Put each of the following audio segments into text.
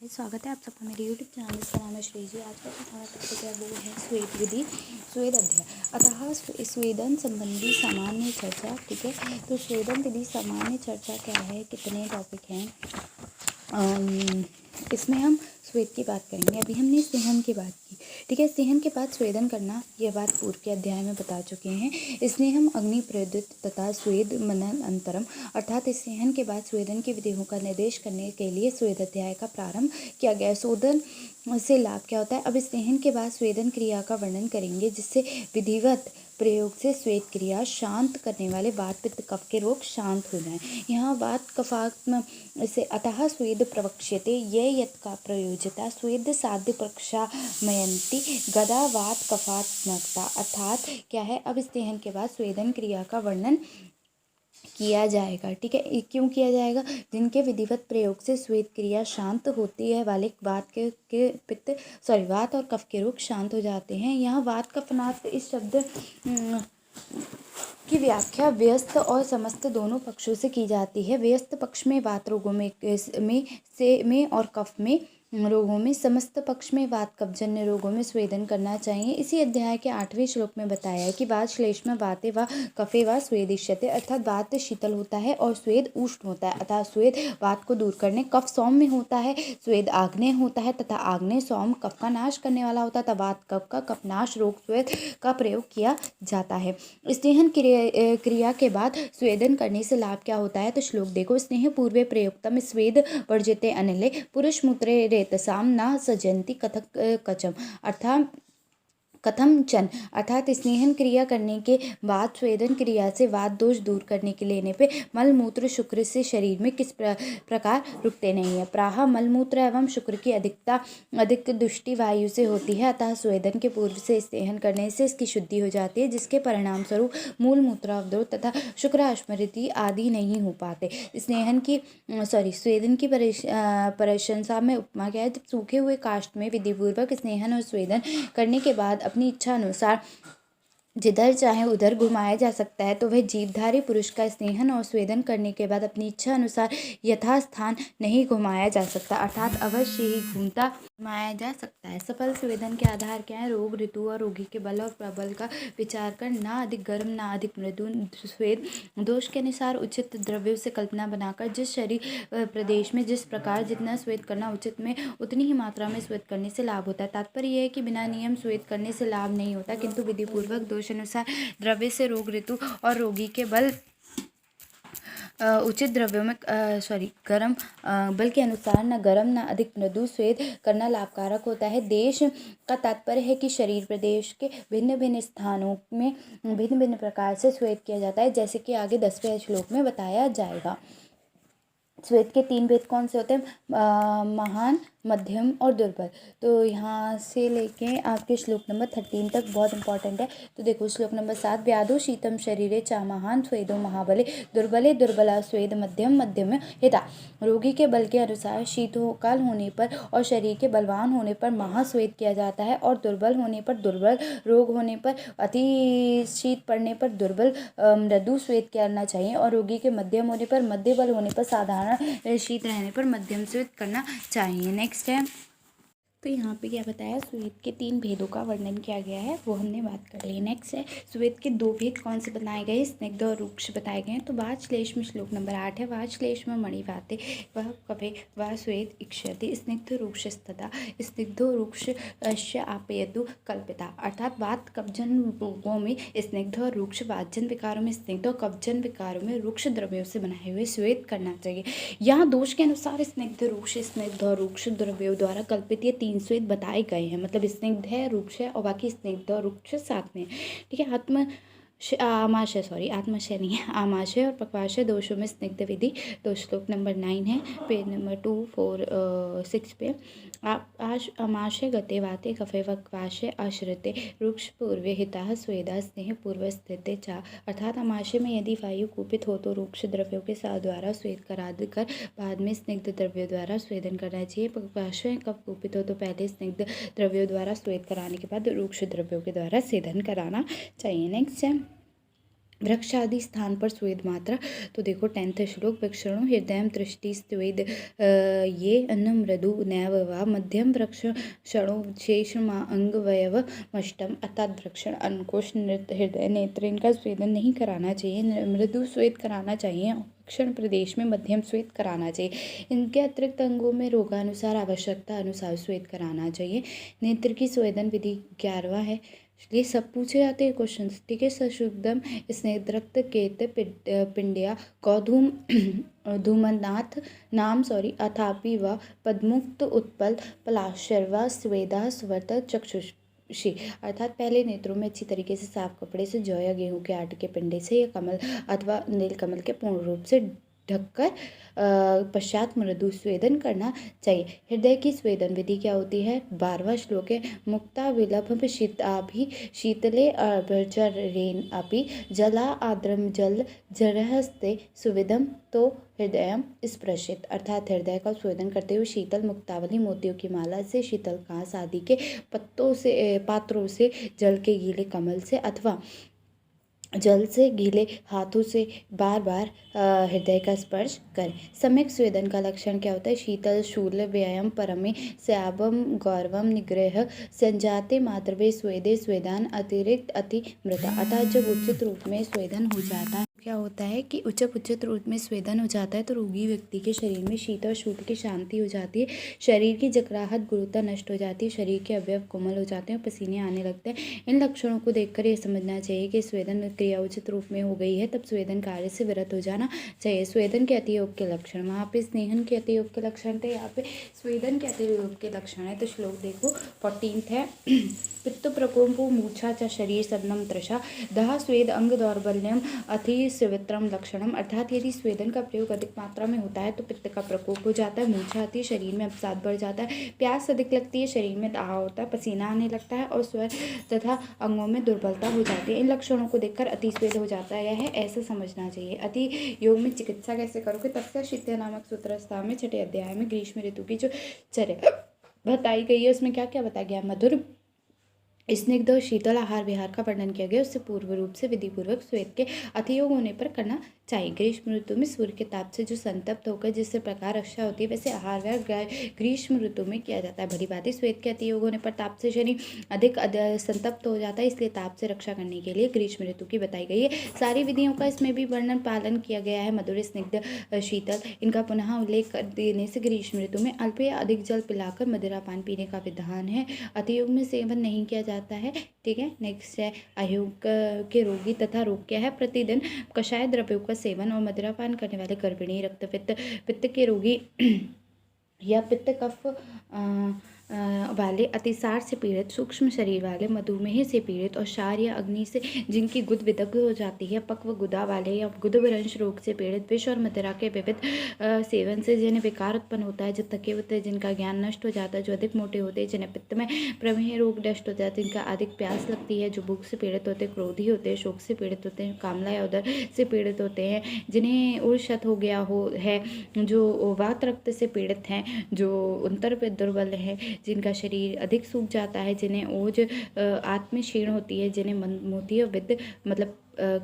स्वागत है आप सबका मेरे यूट्यूब चैनल। इसका नाम है श्री जी। आज का जो हमारा टॉपिक है वो है स्वेद विधि, स्वेद अध्याय। अतः स्वेदन संबंधी सामान्य चर्चा। ठीक है, तो स्वेदन विधि सामान्य चर्चा क्या है, कितने टॉपिक हैं, इसमें हम स्वेद की बात करेंगे। अभी हमने स्नेहन की बात की। ठीक है, स्नेहन के बाद स्वेदन करना, यह बात पूर्व के अध्याय में बता चुके हैं। स्नेहम अग्नि प्रद्युत तथा स्वेद मनन अंतरम, अर्थात स्नेहन के बाद स्वेदन की विधियों का निर्देश करने के लिए स्वेद अध्याय का प्रारंभ किया गया। शोधन से लाभ क्या होता है। अब स्नेहन के बाद स्वेदन क्रिया का वर्णन करेंगे, जिससे विधिवत प्रयोग से स्वेद क्रिया शांत करने वाले वात पित्त कफ के रोग शांत हो जाएं। यहाँ वात कफात्म से अतः स्वेद प्रवक्ष्यते ये यत् का प्रयोजता स्वेद साध्य प्रक्षामयन्ति गदा वात कफात्मकता। अर्थात क्या है, अब स्नेहन के बाद स्वेदन क्रिया का वर्णन किया जाएगा। ठीक है, क्यों किया जाएगा। जिनके विधिवत प्रयोग से स्वेद क्रिया शांत होती है वाले वात वात और कफ के रोग शांत हो जाते हैं। यहाँ वात कफनात् इस शब्द की व्याख्या व्यस्त और समस्त दोनों पक्षों से की जाती है। व्यस्त पक्ष में वात रोगों में और कफ में रोगों में, समस्त पक्ष में वात कफजन्य रोगों में स्वेदन करना चाहिए। इसी अध्याय के 8वें श्लोक में बताया है कि वात श्लेष्म वाते व कफे व स्वेदिष्यते, अर्थात वात शीतल होता है और स्वेद उष्ण होता है। अर्थात स्वेद वात को दूर करने, कफ सौम्य होता है, स्वेद आग्नेय होता है तथा आग्नेय सौम्य कफ का नाश करने वाला होता है। तथा वात कफ का कफनाश रोग स्वेद का प्रयोग किया जाता है। स्नेहन क्रिया के बाद स्वेदन करने से लाभ क्या होता है, तो श्लोक देखो। स्नेह पूर्वे प्रयुक्तम स्वेद वर्जिते अनिले पुरुष मूत्रे रेतसाम न सजंती कथक कचम, अर्थात कथम चन, अर्थात स्नेहन क्रिया करने के बाद स्वेदन क्रिया से वात दोष दूर करने के लेने पे मलमूत्र शुक्र से शरीर में किस प्रकार रुकते नहीं है। प्राह मलमूत्र एवं शुक्र की अधिक दुष्टि वायु से होती है। अतः स्वेदन के पूर्व से स्नेहन करने से इसकी शुद्धि हो जाती है, जिसके परिणाम स्वरूप मूल मूत्रावरोध तथा शुक्र स्मृति आदि नहीं हो पाते। स्वेदन की प्रशंसा में उपमा क्या है, जब सूखे हुए काष्ठ में विधिपूर्वक स्नेहन और स्वेदन करने के बाद अपनी इच्छा अनुसार जिधर चाहे उधर घुमाया जा सकता है, तो वह जीवधारी पुरुष का स्नेहन और स्वेदन करने के बाद अपनी इच्छा अनुसार यथास्थान नहीं घुमाया जा सकता, अर्थात अवश्य ही घुमाया जा सकता है। सफल स्वेदन के आधार क्या है, रोग ऋतु और रोगी के बल और प्रबल का विचार कर ना अधिक गर्म ना अधिक मृदु स्वेद दोष के अनुसार उचित द्रव्यों से कल्पना बनाकर जिस शरीर प्रदेश में जिस प्रकार जितना स्वेद करना उचित में उतनी ही मात्रा में स्वेद करने से लाभ होता है। तात्पर्य यह है कि बिना नियम स्वेद करने से लाभ नहीं होता, किंतु विधिपूर्वक दोष अनुसार द्रव्य से रोग ऋतु और रोगी के बल उचित द्रव्यों में गर्म बल के अनुसार न गर्म न अधिक मृदु स्वेद करना लाभकारक होता है। देश का तात्पर्य है कि शरीर प्रदेश के भिन्न भिन्न स्थानों में भिन्न भिन्न प्रकार से स्वेद किया जाता है, जैसे कि आगे 10वें श्लोक में बताया जाएगा। स्वेद के 3 भेद कौन से होते हैं, महान, मध्यम और दुर्बल। तो यहाँ से लेके आपके श्लोक नंबर 13 तक बहुत इंपॉर्टेंट है। तो देखो श्लोक नंबर 7, व्याधो शीतम शरीरे चा महान स्वेदो महाबले दुर्बले दुर्बला स्वेद मध्यम मध्यम हिता। रोगी के बल के अनुसार शीतकाल होने पर और शरीर के बलवान होने पर महास्वेद किया जाता है, और दुर्बल होने पर दुर्बल, रोग होने पर अति शीत पड़ने पर दुर्बल मृदु स्वेद करना चाहिए, और रोगी के मध्यम होने पर, मध्य बल होने पर, साधारण शीत रहने पर मध्यम स्वेद करना चाहिए। नेक्स्ट है, तो यहाँ पे क्या बताया, स्वेद के 3 भेदों का वर्णन किया गया है, वो हमने बात कर ली। नेक्स्ट है, स्वेद के 2 भेद कौन से बताए गए, स्निग्ध और रुक्ष बताए गए हैं। तो वात श्लेष्म श्लोक नंबर 8 है, वात श्लेष्म मणिवाते वह कफे व स्वेद इक्षते स्निग्ध रुक्षस्तथा स्निग्ध रुक्ष आपयदु कल्पिता, अर्थात वात कफजन रोगों में स्निग्ध और रुक्ष, वातजन विकारों में स्निग्ध और कफजन विकारों में रुक्ष द्रव्यों से बनाए हुए स्वेद करना चाहिए। यहाँ दोष के अनुसार स्निग्ध और रुक्ष द्रव्यों द्वारा कल्पित ये 3 स्वेद बताए गए हैं, मतलब स्निग्ध है, रुक्ष है और बाकी स्निग्ध और रुक्ष साथ में। ठीक है, आत्माशय नहीं है, आमाशय और पक्वाशय दोषों में स्निग्ध विधि। तो श्लोक नंबर 9 है, पेज नंबर 2, 4, 6 पे। आमाशय गते वाते कफे वक्वाशय आश्रिते रुक्ष पूर्वे हिता स्वेदा स्नेह पूर्व स्थिते चा, अर्थात आमाशय में यदि वायु कुपित हो तो रुक्ष द्रव्यों के साथ द्वारा स्वेद करा कर बाद में स्निग्ध द्रव्यों द्वारा स्वेदन करना चाहिए। पक्वाशय कब कुपित हो तो पहले स्निग्ध द्रव्यों द्वारा स्वेद कराने के बाद रुक्ष द्रव्यों के द्वारा स्वेदन कराना चाहिए। नेक्स्ट है, वृक्ष आदि स्थान पर स्वेद मात्रा। तो देखो 10th श्लोक, वृक्षणो हृदयं दृष्टि स्वेद ये अन्न मृदु नैव वा मध्यम वृक्षणो शेषमा अंगवयव मष्टम। अर्थात वृक्षण, अंकुश, हृदय, नेत्र इनका स्वेदन नहीं कराना चाहिए, मृदु स्वेद कराना चाहिए, वृषण प्रदेश में मध्यम स्वेद कराना चाहिए। इनके अतिरिक्त अंगों में रोगानुसार आवश्यकता अनुसार स्वेद कराना चाहिए। नेत्र की स्वेदन विधि 11वां है। ये सब पूछे जाते हैं क्वेश्चन, ठीक है। सशुद्धम स्नेहद्रक्त केत पिंड्या गौधूम धूमनाथ नाम अथापि व पद्मुक्त उत्पल पलाशर्वा स्वेदा स्वर्त चक्षुषी। अर्थात पहले नेत्रों में अच्छी तरीके से साफ कपड़े से जौ या गेहूं के आटे के पिंडे से या कमल अथवा नीलकमल के पूर्ण रूप से ढककर पश्चात मृदु स्वेदन करना चाहिए। हृदय की स्वेदन विधि क्या होती है? 12वां श्लोक है। मुक्ता विलभ शीताभि शीतले अभ्यर्चरेण अपि जला आर्द्रम जल जरहस्ते सुविधम तो हृदय स्पृशित। अर्थात हृदय का स्वेदन करते हुए शीतल मुक्तावली मोतियों की माला से, शीतल घास आदि के पत्तों से, पात्रों से, जल के गीले कमल से अथवा जल से गीले हाथों से बार बार हृदय का स्पर्श करें। सम्यक स्वेदन का लक्षण क्या होता है? शीतल शूल व्यायाम परमे स्याबम गौरवम निग्रह संजाते मात्रवे स्वेदे स्वेदान अतिरिक्त अति मृता। अर्थात जब उचित रूप में स्वेदन हो जाता है, क्या होता है कि उचित रूप में स्वेदन हो जाता है तो रोगी व्यक्ति के शरीर में शीत और शूल की शांति हो जाती है, शरीर की जकड़ाहट गुरुता नष्ट हो जाती है, शरीर के अवयव कोमल हो जाते हैं और पसीने आने लगते हैं। इन लक्षणों को देखकर यह समझना चाहिए कि स्वेदन क्रिया उचित रूप में हो गई है, तब स्वेदन कार्य से विरत हो जाना चाहिए। स्वेदन के अतियोग के लक्षण, वहाँ पे स्नेहन के अतियोग के लक्षण थे, यहाँ पे स्वेदन के अतियोग के लक्षण है। तो श्लोक देखो 14th है। पित्त प्रकोपो मूर्छा च शरीर सदनम तृषा दह स्वेद अंग दौर्बल्यम अति स्वित्रम लक्षणम। अर्थात यदि स्वेदन का प्रयोग अधिक मात्रा में होता है तो पित्त का प्रकोप हो जाता है, मूर्छा आती है, शरीर में अवसाद बढ़ जाता है, प्यास अधिक लगती है, शरीर में दाह होता है, पसीना आने लगता है और स्वर तथा अंगों में दुर्बलता हो जाती है। इन लक्षणों को देखकर अति स्वेद हो जाता है, ऐसा समझना चाहिए। अति योग में चिकित्सा कैसे करोगे? तस्य शित्य नामक सूत्रस्था में 6ठे अध्याय में ग्रीष्म ऋतु की जो चर्या बताई गई है उसमें क्या क्या बताया गया? मधुर स्निग्ध और शीतल आहार विहार का वर्णन किया गया। उससे पूर्व रूप से विधिपूर्वक स्वेद के अतियोग होने पर करना चाहिए। ग्रीष्म ऋतु में सूर्य के ताप से जो संतप्त होकर जिससे प्रकार रक्षा होती है, वैसे आहार विहार ग्रीष्म ऋतु में किया जाता है। भली बात है, स्वेद के अतियोग होने पर ताप से शरीर अधिक संतप्त हो जाता है, इसलिए ताप से रक्षा करने के लिए ग्रीष्म ऋतु की बताई गई है। सारी विधियों का इसमें भी वर्णन पालन किया गया है। मधुर स्निग्ध शीतल इनका पुनः उल्लेख कर देने से ग्रीष्म ऋतु में अल्प या अधिक जल पिलाकर मदिरापान पीने का विधान है। अतियोग में सेवन नहीं किया जाता है, ठीक है। नेक्स्ट है अयोग के रोगी तथा रोग क्या है? प्रतिदिन कषाय द्रव्यों का सेवन और मदिरापान करने वाले गर्भिणी, रक्तपित्त, पित्त के रोगी या पित्त कफ वाले, अतिसार से पीड़ित, सूक्ष्म शरीर वाले, मधुमेह से पीड़ित और क्षार या अग्नि से जिनकी गुद विदग्ध हो जाती है, पक्व गुदा वाले या गुदभ्रंश रोग से पीड़ित, विष और मदिरा के विविध सेवन से जिन्हें विकार उत्पन्न होता है, जो थके होते हैं, जिनका ज्ञान नष्ट हो जाता है, जो अधिक मोटे होते हैं, जिन्हें पित्त में प्रमेह रोग नष्ट हो जाता है, जिनका अधिक प्यास लगती है, जो भूख से पीड़ित होते हैं, क्रोधी होते हैं, शोक से पीड़ित होते हैं, कामला या उदर से पीड़ित होते हैं, जिन्हें उर्शत हो गया है, जो वात रक्त से पीड़ित हैं, जो अंतर पे दुर्बल है, जिनका शरीर अधिक सूख जाता है, जिन्हें ओज आत्म क्षीण होती है, जिन्हें मोतियाबिंद मतलब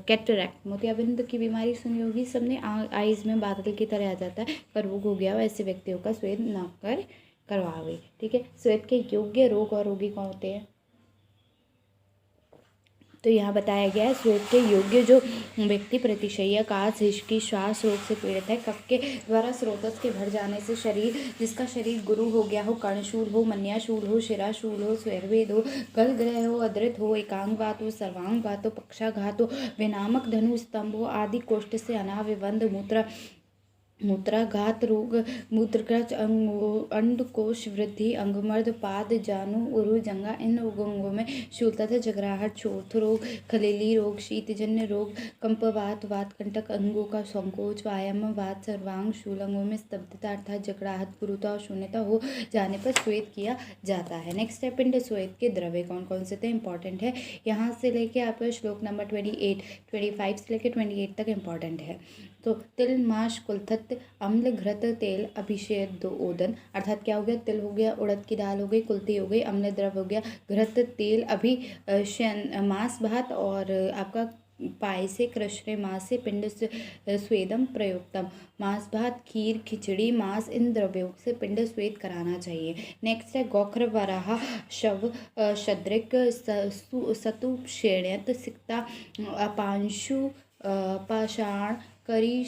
कैटरैक्ट मोतियाबिंद की बीमारी सुनी होगी सबने, आईज में बादल की तरह आ जाता है, पर रोग हो गया हो, ऐसे व्यक्तियों का स्वेद न करवावे, ठीक है। स्वेद के योग्य रोग और रोगी कौन होते हैं? तो यहाँ बताया गया है स्वेद के योग्य जो व्यक्ति प्रतिशय्या, काश, हिचकी, श्वास रोग से पीड़ित है, कफ के द्वारा स्रोतस के भर जाने से शरीर, जिसका शरीर गुरु हो गया हो, कर्णशूल हो, मन्याशूल हो, शिराशूल हो, स्वेरवेद हो, गलग्रह हो, अदृत हो, एकांगवात हो, सर्वांगवात हो, पक्षाघात हो, विनामक धनु स्तंभ हो आदि कोष्ठ से अनाविबंध मूत्राघात रोग, मूत्रक्रच, अंडकोश वृद्धि, अंगमर्द, पाद, जानु, उरु, जंगा, इन रोगों में शूल तथा जगराहट, चोर्थ रोग, खलेली रोग, शीतजन्य रोग, कंपवात, वातकंटक, अंगों का संकोच, व्यायाम वात, सर्वांग, शूल अंगों में स्तब्धता अर्थात जगराहट, गुरुता और शून्यता हो जाने पर स्वेद किया जाता है। नेक्स्ट है पिंड स्वेद के द्रव्य कौन कौन से थे? इंपॉर्टेंट है, यहाँ से लेके आपका श्लोक नंबर 25 से लेके 28 तक इंपॉर्टेंट है। तो तिल, माश, कुलथत, अम्ल, घृत, तेल, अभिषेक, ओदन। अर्थात क्या हो गया? तिल हो गया, उड़द की दाल हो गई, कुल्थी हो गई, अम्ल द्रव्य हो गया, घृत, तेल, मांस भात और आपका पायसे कृष्णे मासे पिंड स्वेदम प्रयुक्तम। मांस भात खीर खिचड़ी मांस इन द्रव्यों से पिंड स्वेद कराना चाहिए। नेक्स्ट है गोखर वराह शव शद्रिक सतु श्रेण्यत सिक्ता अपांशु पाषाण करी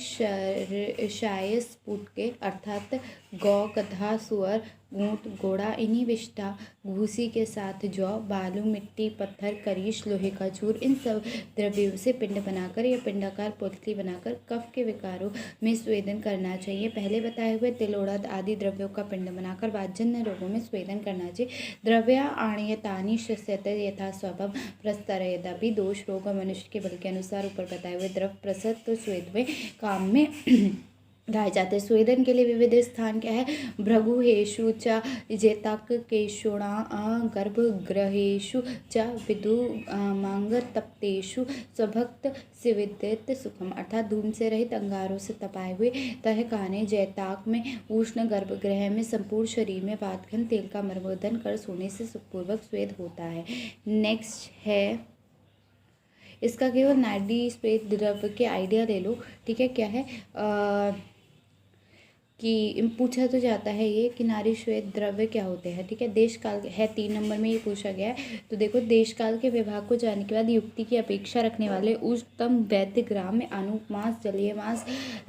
शाय स्फुटके अर्थात गौ गधा सुअर ऊंट घोड़ा इन्हीं विष्ठा भूसी के साथ जौ बालू मिट्टी पत्थर करीश लोहे का चूर इन सब द्रव्यों से पिंड बनाकर या पिंडाकार पोटली बनाकर कफ के विकारों में स्वेदन करना चाहिए। पहले बताए हुए तिल उड़द आदि द्रव्यों का पिंड बनाकर वातजन्य रोगों में स्वेदन करना चाहिए। द्रव्या आणयतानि शस्यते यथा स्वभाव प्रस्तरयदपि दोष रोग मनुष्य के बल के अनुसार ऊपर बताए हुए द्रव प्रसत स्वेद में काम में गाए जाते हैं। स्वेदन के लिए विविध स्थान क्या है? भृगुहेषु च जेताकेषुणा गर्भगृहेषु च विदु मांगतप्तेषु स्वभक्त सिविदित सुखम अर्थात धूम से रहित अंगारों से तपाए हुए तहखाने जैताक में उष्ण गर्भगृह में संपूर्ण शरीर में वातघन तेल का मर्मोदन कर सोने से सुखपूर्वक स्वेद होता है। नेक्स्ट है इसका केवल नाड़ी स्वेद द्रव्य के आइडिया ले लो। ठीक है, क्या है कि पूछा तो जाता है ये कि नारी श्वेत द्रव्य क्या होते हैं। ठीक है, देश काल है 3 नंबर में ये पूछा गया है। तो देखो देश काल के विभाग को जानने के बाद युक्ति की अपेक्षा रखने वाले उच्चतम वैद्य ग्राम में अनूप मांस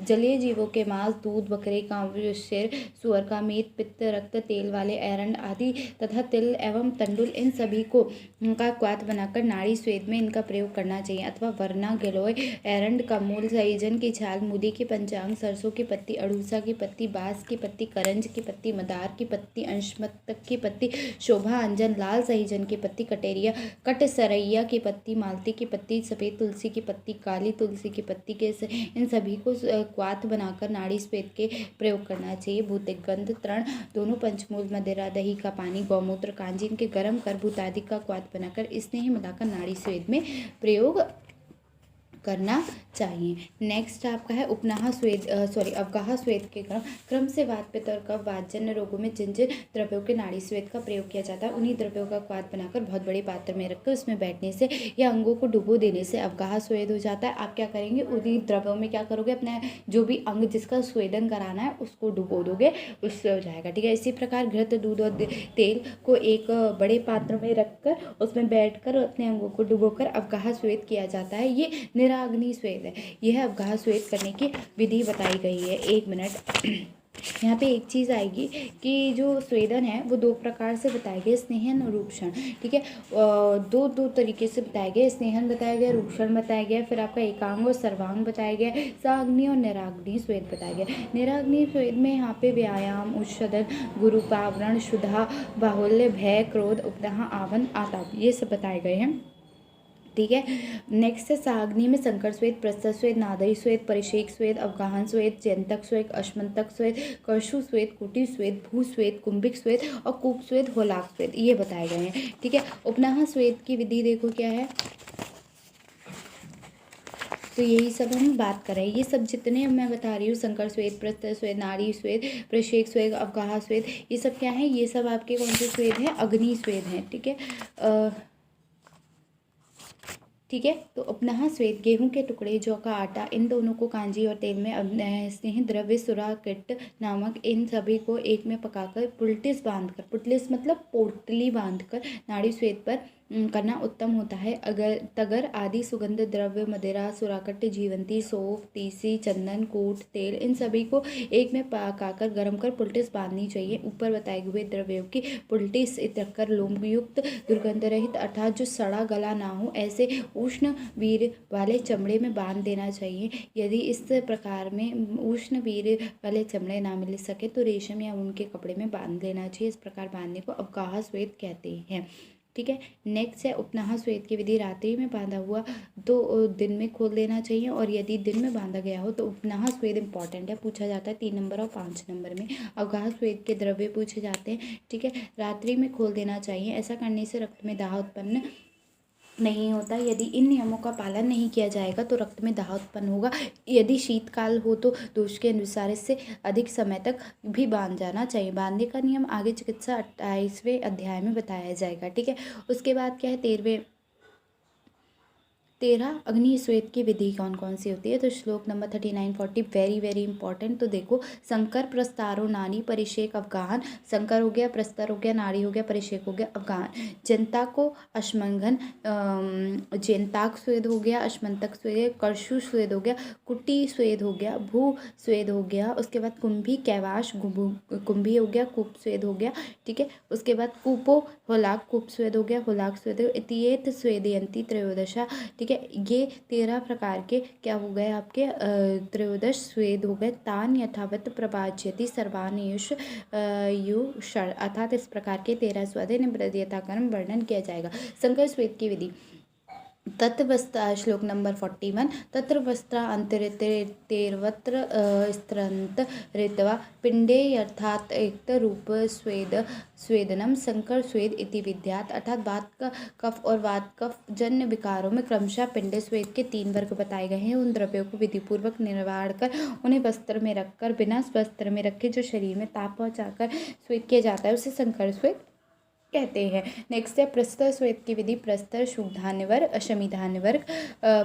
जलीय जीवों के मांस दूध बकरे का शेर सुअर का मीट पित्त रक्त तेल वाले एरंड आदि तथा तिल एवं तंडुल इन सभी को का क्वाथ बनाकर नाड़ी स्वेद में इनका प्रयोग करना चाहिए। अथवा वरना गिलोय एरंड का मूल सहीजन की छाल मूली की पंचांग सरसों की पत्ती अड़ूसा की पत्ती बांस की पत्ती करंज की पत्ती मदार की पत्ती अंशमतक की पत्ती शोभा अंजन लाल सहीजन की पत्ती कटेरिया कट सरैया की पत्ती मालती की पत्ती सफ़ेद तुलसी की पत्ती काली तुलसी की पत्ती के इन सभी को क्वाथ बनाकर नाड़ी स्वेद के प्रयोग करना चाहिए। भूतिक गंध तृण दोनों पंचमूल मदिरा दही का पानी गौमूत्र कांजी इनके गर्म कर भूतादि का क्वाथ बनाकर इसने ही मिलाकर नाड़ी स्वेद में प्रयोग करना चाहिए। नेक्स्ट आपका है उपनाह स्वेद अवगाह स्वेद के क्रम से वात पित्त और कफ वातजन्य रोगों में जिन जिन द्रव्यों के नाड़ी स्वेद का प्रयोग किया जाता है उन्हीं द्रव्यों का क्वाथ बनाकर बहुत बड़े पात्र में रखकर उसमें बैठने से या अंगों को डुबो देने से अवगाह स्वेद हो जाता है। आप क्या करेंगे उन्हीं द्रव्यों में क्या करोगे अपने जो भी अंग जिसका स्वेदन कराना है उसको डुबो दोगे उससे हो जाएगा। ठीक है, इसी प्रकार घृत दूध और तेल को एक बड़े पात्र में रखकर उसमें बैठकर अपने अंगों को डुबोकर अवगाह स्वेद किया जाता है। ये निराग्नि स्वेद है। यह अवगाह स्वेद करने की विधि बताई गई है। 1 मिनट यहाँ पे एक चीज़ आएगी कि जो स्वेदन है वो 2 प्रकार से बताए गए स्नेहन और रूपशन। ठीक है, दो तरीके से बताए गए। स्नेहन बताया गया रूपशन बताया गया फिर आपका एकांग और सर्वांग बताया गया साग्नि और निराग्नि स्वेद बताया गया। निराग्नि स्वेद में यहाँ पे व्यायाम उच्छदन गुरुपावरण शुद्धा बाहुल्य भय क्रोध उपदाह आवन आताप ये सब बताए गए हैं। ठीक है, नेक्स्ट है साग्नि में संकर स्वेद प्रस्तर स्वेद नादरी स्वेद परिषेक स्वेद अवगाहन स्वेद जयंतक स्वेद अश्मंतक स्वेद कर्षु स्वेद कुटी स्वेद भू स्वेद कुंभिक स्वेद और कूप स्वेद होलाक स्वेद ये बताए गए हैं। ठीक है, उपनाह स्वेद की विधि देखो क्या है। तो यही सब हम बात कर रहे हैं। ये सब जितने मैं बता रही हूँ संकर स्वेद प्रस्तर स्वेद नाड़ी स्वेद प्रषेक स्वेद अवगाह स्वेद ये सब क्या है, ये सब आपके कौन से स्वेद हैं? अग्नि स्वेद हैं। ठीक है, ठीक है, तो उपनाह स्वेद गेहूं के टुकड़े जौ का आटा इन दोनों को कांजी और तेल में स्नेह द्रव्य सुराकिट नामक इन सभी को एक में पकाकर पुलटिस बांधकर पुलटिस मतलब पोटली बांधकर नाड़ी स्वेद पर करना उत्तम होता है। अगर तगर आदि सुगंध द्रव्य मदिरा सुराकट जीवंती सौंफ तीसी चंदन कूट तेल इन सभी को एक में पकाकर गर्म कर पुलटिस बांधनी चाहिए। ऊपर बताए हुए द्रव्यों की पुलटिस रखकर लोमयुक्त दुर्गंध रहित अर्थात जो सड़ा गला ना हो ऐसे उष्ण वीर वाले चमड़े में बांध देना चाहिए। यदि इस प्रकार में उष्ण वीर वाले चमड़े ना मिल सके तो रेशम या ऊन के कपड़े में बांध लेना चाहिए। इस प्रकार बांधने को अवगाह स्वेद कहते हैं। ठीक है, नेक्स्ट है उपनाह स्वेद की विधि। रात्रि में बांधा हुआ तो दिन में खोल देना चाहिए और यदि दिन में बांधा गया हो तो उपनाह स्वेद इंपॉर्टेंट है, पूछा जाता है 3 नंबर और 5 नंबर में। अवगाह स्वेद के द्रव्य पूछे जाते हैं। ठीक है, रात्रि में खोल देना चाहिए। ऐसा करने से रक्त में दाह उत्पन्न नहीं होता। यदि इन नियमों का पालन नहीं किया जाएगा तो रक्त में दाह उत्पन्न होगा। यदि शीतकाल हो तो दोष के अनुसार इससे अधिक समय तक भी बांध जाना चाहिए। बांधने का नियम आगे चिकित्सा 28वें अध्याय में बताया जाएगा। ठीक है, उसके बाद क्या है 13 अग्नि स्वेद की विधि कौन कौन सी होती है? तो श्लोक नंबर 39-40 वेरी वेरी इंपॉर्टेंट। तो देखो, संकर, प्रस्तारो, नानी, परिषेक, अवगाहन। संकर हो गया, प्रस्तर हो गया, नाड़ी हो गया, परिषेक हो गया, अवगाहन। जनता को अश्मंगन, जेनताक स्वेद हो गया, अश्मंतक स्वेद, कर्षु स्वेद हो गया, कुटी स्वेद हो गया, भू स्वेद हो गया। उसके बाद कुंभी, कैवाश, कुंभी हो गया, कूप स्वेद हो गया। ठीक है, उसके बाद कूपो, होलाक, कूप स्वेद हो गया, होलाक स्वेद, इतियेत स्वेदयंती त्रयोदशा। ठीक है, ये 13 प्रकार के क्या हो गए आपके त्रयोदश स्वेद हो गए। तान यथावत प्रभाज्यति सर्वानुष यु अर्थात इस प्रकार के 13 स्वेद यथाक्रम वर्णन किया जाएगा। संकर स्वेद की विधि। तत्वस्त्र श्लोक नंबर 41 तत्र वस्त्रा अंतरेतेर्वत्र स्त्रंत ऋतवा पिंडे अर्थात एक रूप स्वेदनम संकर स्वेद इति विद्यात। अर्थात वात कफ और वात कफ जन्य विकारों में क्रमशः पिंडे स्वेद के 3 वर्ग बताए गए हैं। उन द्रव्यों को विधिपूर्वक निर्वाण कर उन्हें वस्त्र में रखकर बिना वस्त्र में रखे जो शरीर में ताप पहुंचाकर स्वेद किया जाता है उसे संकर स्वेद कहते हैं। नेक्स्ट है प्रस्तर स्वेद की विधि। प्रस्तर शुभ धान्य वर्ग, अशमी धान्य वर्ग,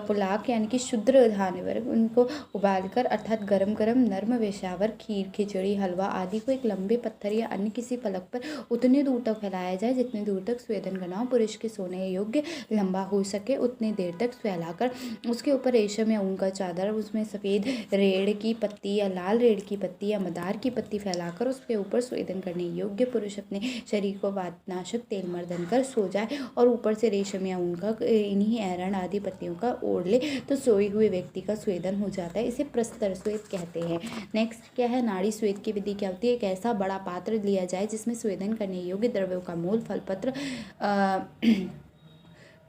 पुलाक यानी कि शुद्र धान्य वर्ग, उनको उबालकर अर्थात गरम गरम नर्म वेशावर, खीर, खिचड़ी, हलवा आदि को एक लंबे पत्थर या अन्य किसी फलक पर उतने दूर तक फैलाया जाए जितने दूर तक स्वेदन करना हो। पुरुष के सोने योग्य लंबा हो सके उतने देर तक फैलाकर उसके ऊपर रेशम या ऊन का चादर, उसमें सफ़ेद रेड़ की पत्ती या लाल रेड़ की पत्ती या मदार की पत्ती फैलाकर उसके ऊपर स्वेदन करने योग्य पुरुष अपने शरीर को वातना तेल मर्दन कर सो जाए और ऊपर से रेशम या ऊन का इन्हीं एरंड आदि पत्तियों का ओढ़ ले तो सोए हुए व्यक्ति का स्वेदन हो जाता है। इसे प्रस्तर स्वेद कहते हैं। नेक्स्ट क्या है? नाड़ी स्वेद की विधि क्या होती है? एक ऐसा बड़ा पात्र लिया जाए जिसमें स्वेदन करने योग्य द्रव्यों का मूल, फल, पत्र,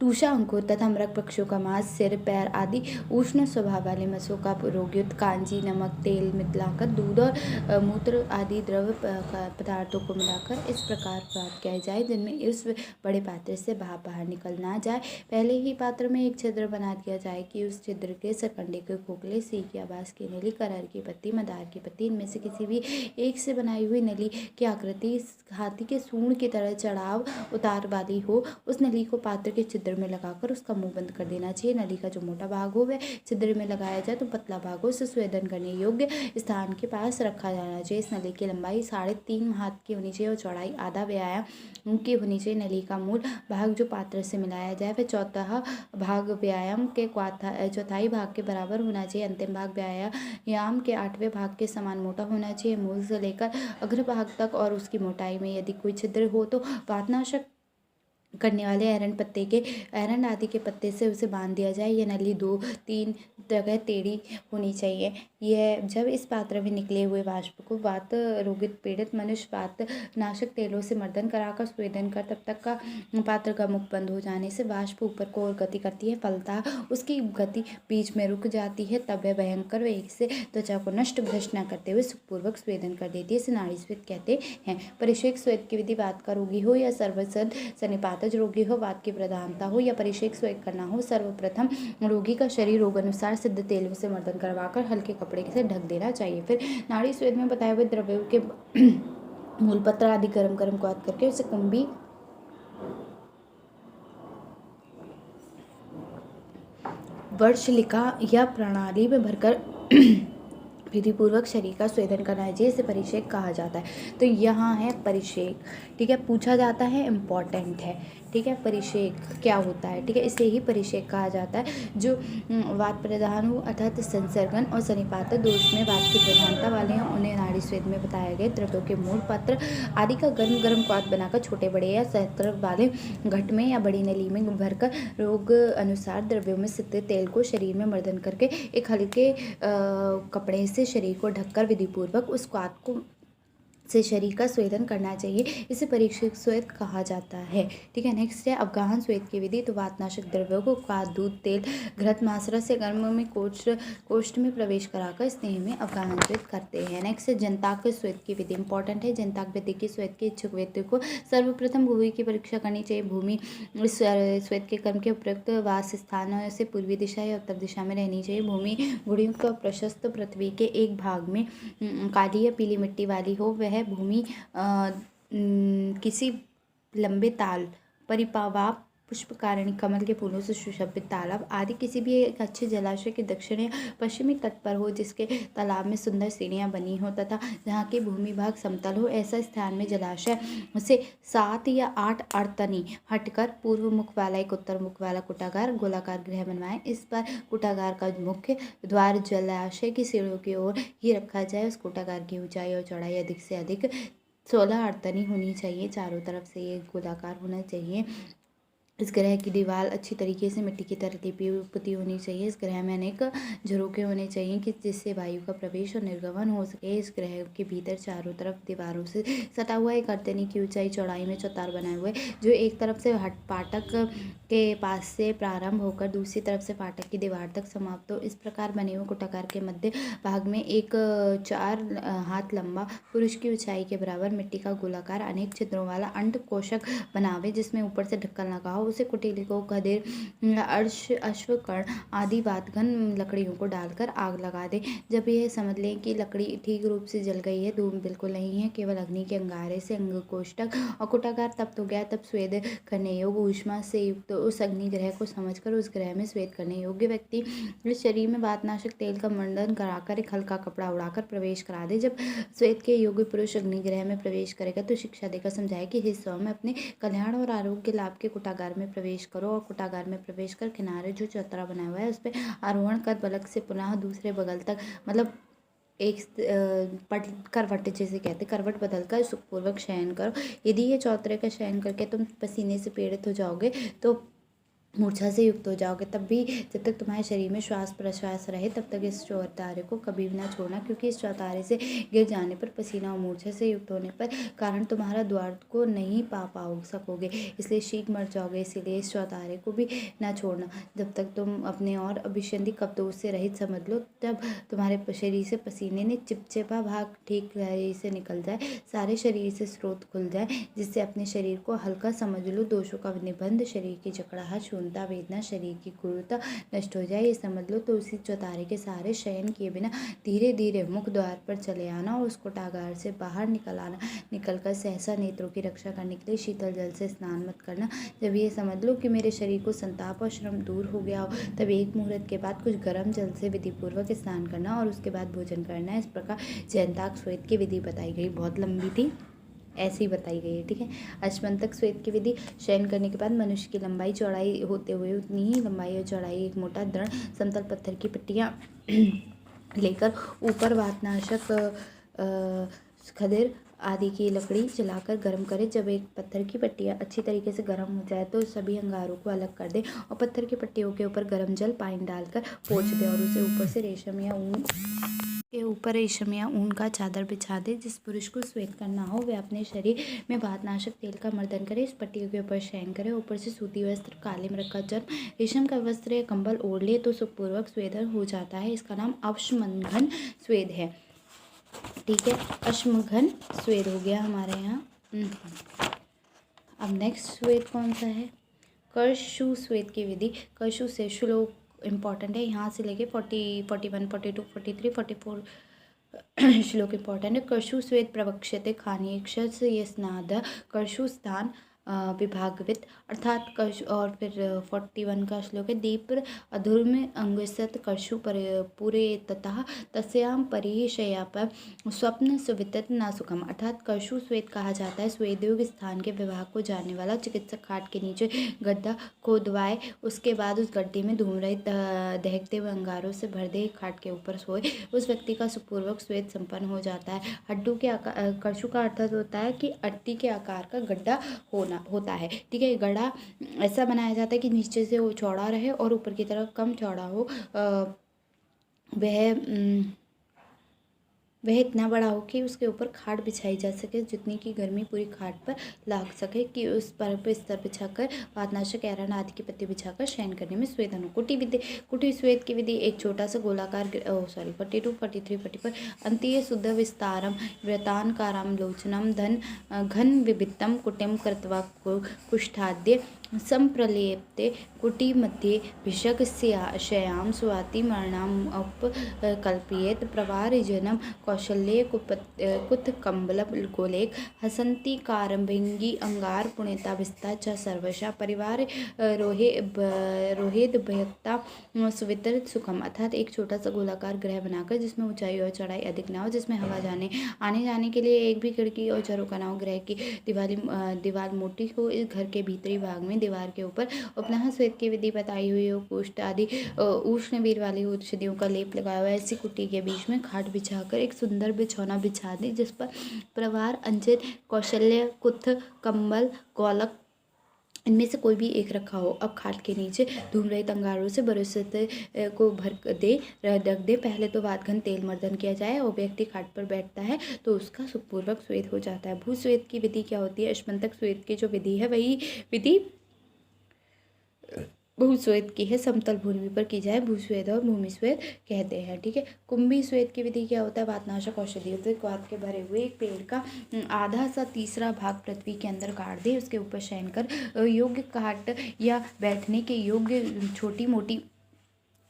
टूषा, अंकुर तथा मृग पक्षियों का मांस, सिर, पैर आदि उष्ण स्वभाव वाले मत्स्यों का रोगयुक्त कांजी, नमक, तेल मिलाकर दूध और मूत्र आदि द्रव पदार्थों को मिलाकर इस प्रकार प्राप्त किया जाए जिनमें इस बड़े पात्र से भाप बाहर निकल ना जाए। पहले ही पात्र में एक छिद्र बना दिया जाए कि उस छिद्र के सरकंडे के खोखले, सीख या बांस की नली, करहर की पत्ती, मदार की पत्ती, इनमें से किसी भी एक से बनाई हुई नली की आकृति हाथी के सूंड की तरह चढ़ाव उतार वाली हो। उस नली को पात्र के छिद्र में लगाकर उसका मुंह बंद कर देना चाहिए। नली का जो मोटा भाग हो वह छिद्र में लगाया जाए तो पतला भाग हो उसे स्वेदन करने योग्य स्थान के पास रखा जाना चाहिए। इस नली की लंबाई 3.5 हाथ की होनी चाहिए और चौड़ाई आधा व्यायाम की होनी चाहिए। नली का मूल भाग जो पात्र से मिलाया जाए वह चौथा भाग व्यायाम के चौथाई भाग के बराबर होना चाहिए। अंतिम भाग व्यायाम के 8वें भाग के समान मोटा होना चाहिए। मूल से लेकर अग्र भाग तक और उसकी मोटाई में यदि कोई छिद्र हो तो वातनाशक करने वाले एरंड आदि के पत्ते से उसे बांध दिया जाए। यह नली 2-3 जगह टेढ़ी होनी चाहिए। यह जब इस पात्र में निकले हुए वाष्प को वात रोगित पीड़ित मनुष्य वात नाशक तेलों से मर्दन कराकर स्वेदन कर तब तक का पात्र का मुख बंद हो जाने से वाष्प ऊपर को और गति करती है, फलतः उसकी गति बीच में रुक जाती है। तब वह भयंकर वेग से त्वचा को नष्ट भ्रष्ट न करते हुए सुखपूर्वक स्वेदन कर देती है। इसे नाड़ी स्वेद कहते हैं। परिषेक स्वेद की विधि वात का रोगी हो या सर्वसद सनिपात रोगी हो, वात की प्रधानता हो या परिषेक स्वेद करना हो, सर्वप्रथम रोगी का शरीर रोग अनुसार सिद्ध तेलों से मर्दन करवाकर हल्के कपड़े से ढक देना चाहिए। फिर नाड़ी स्वेद में बताए हुए द्रव्यों के मूल, पत्र आदि गरम गरम क्वाथ करके उसे कुंभी वर्षलिका या प्रणाली में भरकर विधिपूर्वक शरीर का स्वेदन करना चाहिए। इसे परिषेक कहा जाता है। तो यहाँ है परिषेक। ठीक है, पूछा जाता है, इम्पॉर्टेंट है। ठीक है, परिषेक क्या होता है? ठीक है, इसे ही परिषेक कहा जाता है। जो वात प्रधान हो अर्थात संसर्गन और सनिपात दोष में वात की प्रधानता वाले हैं उन्हें नाड़ी स्वेद में बताए गए द्रव्यों के मूल, पत्र आदि का गर्म गर्म क्वाथ बनाकर छोटे बड़े या सहस्त्र वाले घट में या बड़ी नली में भरकर रोग अनुसार द्रव्यों में सिद्ध तेल को शरीर में मर्दन करके एक हल्के कपड़े से शरीर को ढककर विधिपूर्वक उस क्वाथ को से शरीर का स्वेदन करना चाहिए। इसे परिषेक स्वेद कहा जाता है। ठीक है, नेक्स्ट है अवगाहन स्वेद की विधि। तो वातनाशक द्रव्यों को क्वाथ, दूध, तेल, घृत, मांसरस से गर्म में कोष्ठ में प्रवेश कराकर स्नेह में अवगाहन स्वेद करते हैं। नेक्स्ट है जनताक स्वेद की विधि। इंपॉर्टेंट है। जनताक विधि की स्वेद के इच्छुक व्यक्ति को सर्वप्रथम भूमि की परीक्षा करनी चाहिए। भूमि स्वेद के क्रम के उपयुक्त वास स्थान से पूर्वी दिशा या उत्तर दिशा में रहनी चाहिए। भूमि गुणयुक्त और प्रशस्त पृथ्वी के एक भाग में काली या पीली मिट्टी वाली हो। वह भूमि किसी लंबे ताल परिपावाप पुष्पकारिणी, कमल के फूलों से सुशोभित तालाब आदि किसी भी एक अच्छे जलाशय के दक्षिण या पश्चिमी तट पर हो, जिसके तालाब में सुंदर सीढ़ियाँ बनी हो तथा जहाँ की भूमि भाग समतल हो, ऐसा स्थान में जलाशय से 7 या 8 अड़तनी हटकर पूर्व मुख वाला एक उत्तर मुख वाला कुटागार गोलाकार गृह बनवाएं। इस पर कुटागार का मुख्य द्वार जलाशय की सीढ़ियों की ओर ही रखा जाए। उस कुटागार की ऊंचाई और चौड़ाई अधिक से अधिक 16 अड़तनी होनी चाहिए। चारों तरफ से ये गोलाकार होना चाहिए। इस ग्रह की दीवार अच्छी तरीके से मिट्टी की तरह पुती होनी चाहिए। इस ग्रह में अनेक झरोखे होने चाहिए कि जिससे वायु का प्रवेश और निर्गमन हो सके। इस ग्रह के भीतर चारों तरफ दीवारों से सटा हुआ एक अर्तनी की ऊंचाई चौड़ाई में चौताल बनाए हुए, जो एक तरफ से फाटक के पास से प्रारंभ होकर दूसरी तरफ से फाटक की दीवार तक समाप्त हो। इस प्रकार बने हुए कुटागार के मध्य भाग में एक 4 हाथ लंबा पुरुष की ऊंचाई के बराबर मिट्टी का गोलाकार अनेक छिद्रों वाला अंड कोशक बनावे, जिसमें ऊपर से ढक्कन लगा हो। उसे कुटीले को खदेड़ अर्श अश्वकर्ण आदि वातघन लकड़ियों को डालकर आग लगा दे। जब यह समझ लें कि लकड़ी ठीक रूप से जल गई है, धूम बिल्कुल नहीं है, केवल अग्नि के अंगारे से अंगकोष्ठक और कुटागार तप्त हो गया, तब स्वेद करने योग्य ऊष्मा से युक्त उस अग्निग्रह को समझकर उस ग्रह में स्वेद करने योग्य व्यक्ति इस शरीर में वातनाशक तेल का मंडन कराकर एक हल्का कपड़ा उड़ाकर प्रवेश करा दे। जब स्वेद के योग्य पुरुष अग्निग्रह में प्रवेश करेगा तो शिक्षा देकर समझाए कि हिस्सों में अपने कल्याण और आरोग्य लाभ के कुटागार में प्रवेश करो और कुटागार में प्रवेश कर किनारे जो चौतरा बना हुआ है उस पर आरोहण कर बलक से पुनः दूसरे बगल तक, मतलब एक करवट जैसे कहते, करवट बदलकर सुखपूर्वक शयन करो। यदि ये चौतरे का शयन करके तुम पसीने से पीड़ित हो जाओगे तो मूर्छा से युक्त हो जाओगे। तब भी जब तक तुम्हारे शरीर में श्वास प्रश्वास रहे तब तक इस चौतारे को कभी भी ना छोड़ना, क्योंकि इस चौतारे से गिर जाने पर पसीना और मूर्छा से युक्त होने पर कारण तुम्हारा द्वार को नहीं पाओ सकोगे, इसलिए शीघ्र मर जाओगे। इसीलिए इस चौतारे को भी ना छोड़ना। जब तक तुम अपने और अभिसंधि कपदोष से रहित समझ लो, तब तुम्हारे शरीर से पसीने ने चिपचिपा भाग ठीक से निकल जाए, सारे शरीर से स्रोत खुल जाए, जिससे अपने शरीर को हल्का समझ लो। दोषों का निबंध, शरीर की जकड़ाहट, वेदना, शरीर की क्रूरता नष्ट हो जाए, ये समझ लो। तो उसी चौतारे के सहारे शयन किए बिना धीरे धीरे मुख द्वार पर चले आना और उस कुटागार से बाहर निकल आना। निकलकर सहसा नेत्रों की रक्षा करने के लिए शीतल जल से स्नान मत करना। जब ये समझ लो कि मेरे शरीर को संताप और श्रम दूर हो गया हो, तब एक मुहूर्त के बाद कुछ गर्म जल से विधिपूर्वक स्नान करना और उसके बाद भोजन करना। इस प्रकार जयंताक श्वेत की विधि बताई गई, बहुत लंबी थी, ऐसी बताई गई है, ठीक है। अश्वंतक श्वेत की विधि, शयन करने के बाद मनुष्य की लंबाई चौड़ाई होते हुए उतनी ही लंबाई और चौड़ाई एक मोटा दृढ़ समतल पत्थर की पट्टियाँ लेकर ऊपर वातनाशक खदिर आदि की लकड़ी जलाकर गर्म करे। जब एक पत्थर की पट्टियाँ अच्छी तरीके से गर्म हो जाए तो सभी अंगारों को अलग कर दे और पत्थर की पट्टियों के ऊपर गर्म जल पानी डालकर पोंछ दे और उसे ऊपर से रेशम या ऊन के ऊपर रेशम या ऊन का चादर बिछा दे। जिस पुरुष को श्वेत करना हो वह अपने शरीर में वातनाशक तेल का मर्दन करे, इस पट्टियों के ऊपर शयन करे, ऊपर से सूती वस्त्र, काले मृग का चर्म, रेशम का वस्त्र या कंबल ओढ़ ले तो सुखपूर्वक स्वेदन हो जाता है। इसका नाम अश्मघन स्वेद है, ठीक है। अश्मघन स्वेद हो गया हमारे यहाँ। अब नेक्स्ट स्वेद कौन सा है? कर्षु स्वेद की विधि। कर्षु से श्लोक इम्पॉर्टेंट है, यहाँ से लेके 41, 42, 43, 44 श्लोक इम्पॉर्टेंट है। कर्षु स्वेद प्रवक्ष्यते खानीक्षस यस्नाद कर्षु स्थान विभागवित, अर्थात कर्षु। और फिर 41 का श्लोक है, दीप अधुर्म अंगसत कर्षु पूरे ततः तस्याम परिशयाप स्वप्न सुवितत न सुखम, अर्थात कर्षु स्वेद कहा जाता है स्वेदयोग स्थान के विभाग को जानने वाला चिकित्सक खाट के नीचे गड्ढा खोदवाए, उसके बाद उस गड्ढे में धूम रहित दहकते हुए अंगारों से भर दे, खाट के ऊपर सोए, उस व्यक्ति का सुखपूर्वक स्वेद संपन्न हो जाता है। हड्डू के आकार, कर्षु का अर्थ होता है कि अट्टी के आकार का गड्ढा होता है, ठीक है। गड्ढा ऐसा बनाया जाता है कि नीचे से वो चौड़ा रहे और ऊपर की तरफ कम चौड़ा हो। वह इतना बड़ा हो कि उसके ऊपर खाट बिछाई जा सके, जितनी की गर्मी पूरी खाट पर लाग सके, कि उस पर बिस्तर बिछाकर वातनाशक, एरन आदि की पत्ती बिछाकर शयन करने में स्वेदन हो। कुटी विधि। कुटी स्वेद की विधि, एक छोटा सा गोलाकार 42, 43, 44 अंतीय शुद्ध विस्तारम व्रतानकारम लोचनम घन विभित्तम कुटिम कृत्वा कुष्ठाद्य संप्रलेप्ते कुटीमध्ये भिषक्स्याशयां स्वातिमर्णाम् उपकल्पयेत् प्रवारजनं कौशल्ये कुत्कम्बलगोलेक हसन्ति कारम्भिङ्गी अंगारपुणिताभिस्ता च सर्वशः परिवार रोहेदभयक्ता सुवितरित सुखम। अर्थात एक छोटा सा गोलाकार ग्रह बनाकर जिसमें ऊंचाई और चढ़ाई अधिक ना हो, जिसमें हवा आने जाने के लिए एक भी खिड़की और झरोका ना हो, ग्रह की दीवार मोटी हो, इस घर के भीतरी भाग में दीवार के ऊपर उपनः श्वेत की विधि बताई हुई हो, कुष्ठ आदि उष्ण वीर वाली औषधियों का लेप लगाया हुआ, ऐसी कुटी के बीच में खाट बिछाकर एक सुंदर बिछौना बिछा दी, जिस पर प्रवार, अंजन, कौशल्य, कुत्थ, कंबल, गोलक इनमें से कोई भी एक रखा हो। अब खाट के नीचे धूम रहित अंगारों से बरसत को भर दे रख दे। पहले तो वातघन तेल मर्दन किया जाए और व्यक्ति खाट पर बैठता है तो उसका सुखपूर्वक स्वेद हो जाता है। भूस्वेद की विधि क्या होती है? अश्मंतक स्वेद की जो विधि है वही विधि भूस्वेद की है। समतल भूमि पर की जाए भूस्वेद और भूमि स्वेद कहते हैं। ठीक है। कुंभी स्वेद की विधि क्या होता है? वातनाशक औषधियों से वात के भरे हुए एक पेड़ का आधा सा तीसरा भाग पृथ्वी के अंदर गाड़ दे, उसके ऊपर शयन कर योग्य काट या बैठने के योग्य छोटी मोटी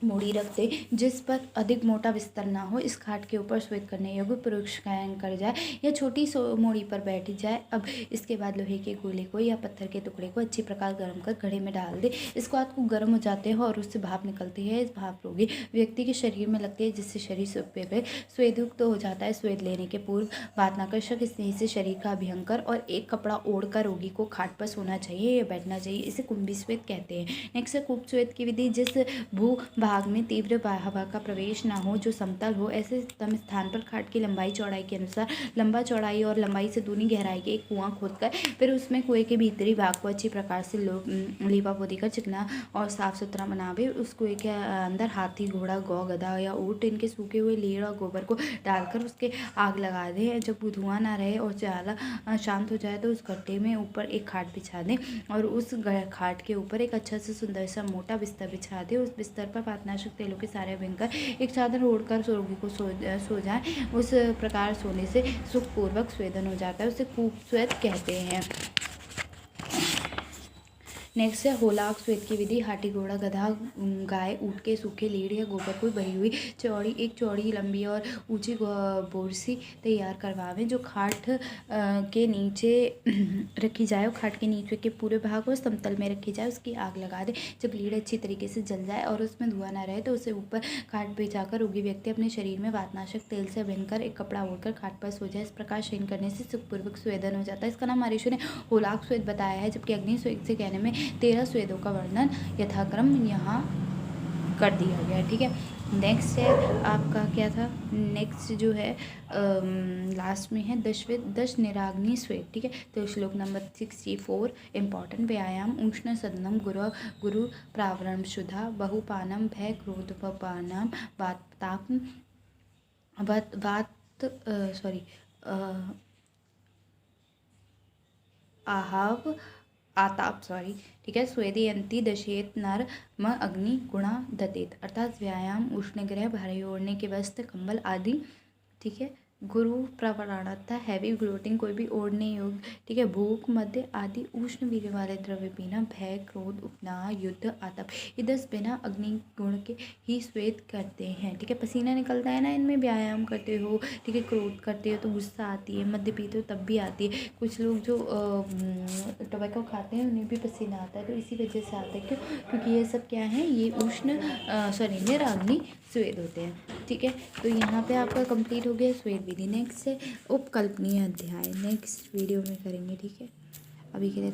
मूड़ी रख दे, जिस पर अधिक मोटा बिस्तर ना हो। इस खाट के ऊपर स्वेद करने योग्य पुरुष शयन कर जाए या छोटी मूड़ी पर बैठ जाए। अब इसके बाद लोहे के गोले को या पत्थर के टुकड़े को अच्छी प्रकार गर्म कर घड़े में डाल दे। इसको हाथ को गर्म हो जाते हो और उससे भाप निकलती है। इस भाप रोगी व्यक्ति के शरीर में लगती है, जिससे शरीर स्वेदयुक्त तो हो जाता है। स्वेद लेने के पूर्व वातनाकर्षक स्नेह से शरीर का अभ्यंकर और एक कपड़ा ओढ़कर रोगी को खाट पर सोना चाहिए या बैठना चाहिए। इसे कुंभी स्वेद कहते हैं। नेक्स्ट है कूप स्वेद की विधि। जिस भू भाग में तीव्र हवा का प्रवेश ना हो, जो समतल हो, ऐसे तम स्थान पर खाट की लंबाई चौड़ाई के अनुसार लंबा चौड़ाई और लंबाई से दूनी गहराई के एक कुआं खोदकर फिर उसमें कुएं के भीतरी भाग को अच्छी प्रकार से लीपा पोती कर चिकना और साफ सुथरा बनावे। उस कुएं के अंदर हाथी, घोड़ा, गौ, गधा या ऊंट इनके सूखे हुए लीड़ और गोबर को डालकर उसके आग लगा दें। जब धुआं ना रहे और ज्यादा शांत हो जाए तो उस गड्ढे में ऊपर एक खाट बिछा दें और उस खाट के ऊपर एक अच्छा सा सुंदर सा मोटा बिस्तर बिछा दें। उस बिस्तर पर वातनाशक तेलों के सारे भयंकर एक चादर ओढ़कर रोगी को सो जाए। उस प्रकार सोने से सुखपूर्वक स्वेदन हो जाता है। उसे कूप स्वेद कहते हैं। नेक्स्ट है होलाक स्वेद की विधि। हाथी, घोड़ा, गधा, गाय, ऊँट के सूखे लीड़ या गोबर को भरी हुई एक चौड़ी लंबी और ऊंची बोरसी तैयार करवावें, जो खाट के नीचे रखी जाए और खाट के नीचे के पूरे भाग को समतल में रखी जाए। उसकी आग लगा दे। जब लीड़ अच्छी तरीके से जल जाए और उसमें धुआं न रहे तो उसे ऊपर खाट बिछाकर रोगी व्यक्ति अपने शरीर में वातनाशक तेल से भयंकर एक कपड़ा ओढ़कर खाट पर सो जाए। इस प्रकार शयन करने से सुखपूर्वक स्वेदन हो जाता है। इसका नाम महर्षि ने होलाक स्वेद बताया है, जबकि अग्नि स्वेद से कहने में 13 स्वेदों का वर्णन यथाक्रम यहाँ कर दिया गया। ठीक है। नेक्स्ट है आपका क्या था? नेक्स्ट जो है लास्ट में है दश निराग्नि स्वेद। ठीक है। तो श्लोक नंबर 64 इम्पॉर्टेंट। व्यायाम उष्ण सदनम गुरु प्रावरण शुद्धा बहुपानम भय क्रोधपानम आताप ठीक है। स्वेदयंती दशेत नर म अग्नि गुणा दतेत। अर्थात व्यायाम, उष्ण ग्रह, भारी ओढ़ने के वस्त्र, कंबल आदि। ठीक है। गुरु प्रवणता हैवी ग्लोटिंग कोई भी ओढ़ने योग्य। ठीक है। भूख, मध्य आदि उष्ण वीर्य वाले द्रव्य पीना, भय, क्रोध, उपनाह, युद्ध, आतप, ये 10 बिना अग्नि गुण के ही स्वेद करते हैं। ठीक है। पसीना निकलता है ना इनमें, व्यायाम करते हो, ठीक है, क्रोध करते हो तो गुस्सा आती है, मध्य पीते हो तब भी आती है। कुछ लोग जो टोबैको खाते हैं उन्हें भी पसीना आता है, तो इसी वजह से आता है। क्यों? क्योंकि ये सब क्या है, ये निराग्नि स्वेद होते हैं। ठीक है। तो यहाँ पे आपका कंप्लीट हो गया स्वेद विधि। नेक्स्ट है उपकल्पनीय अध्याय, नेक्स्ट वीडियो में करेंगे। ठीक है। अभी के लिए